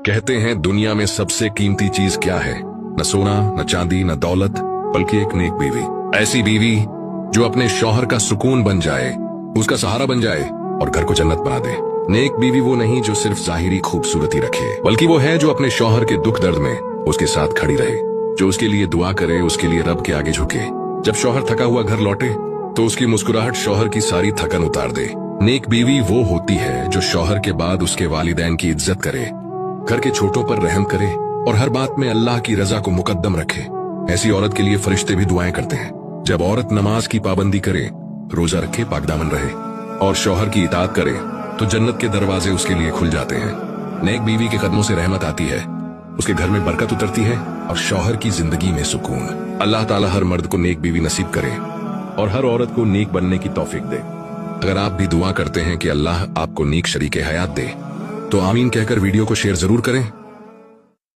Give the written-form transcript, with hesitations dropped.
कहते हैं दुनिया में सबसे कीमती चीज क्या है? न सोना, न चांदी, न दौलत, बल्कि एक नेक बीवी। ऐसी बीवी जो अपने शौहर का सुकून बन जाए, उसका सहारा बन जाए और घर को जन्नत बना दे। नेक बीवी वो नहीं जो सिर्फ जाहिरी खूबसूरती रखे, बल्कि वो है जो अपने शौहर के दुख दर्द में उसके साथ खड़ी रहे, जो उसके लिए दुआ करे, उसके लिए रब के आगे झुके। जब शौहर थका हुआ घर लौटे तो उसकी मुस्कुराहट शौहर की सारी थकन उतार दे। नेक बीवी वो होती है जो शौहर के बाद उसके वालिदैन की इज्जत करे, घर के छोटों पर रहम करे और हर बात में अल्लाह की रजा को मुकद्दम रखे। ऐसी औरत के लिए फरिश्ते भी दुआएं करते हैं। जब औरत नमाज की पाबंदी करे, रोजा रखे, पाकदामन रहे और शौहर की इताअत करे तो जन्नत के दरवाजे उसके लिए खुल जाते हैं। नेक बीवी के कदमों से रहमत आती है, उसके घर में बरकत उतरती है और शौहर की जिंदगी में सुकून। अल्लाह ताला हर मर्द को नेक बीवी नसीब करे और हर औरत को नेक बनने की तौफीक दे। अगर आप भी दुआ करते हैं कि अल्लाह आपको नेक शरीके हयात दे तो आमीन कहकर वीडियो को शेयर जरूर करें।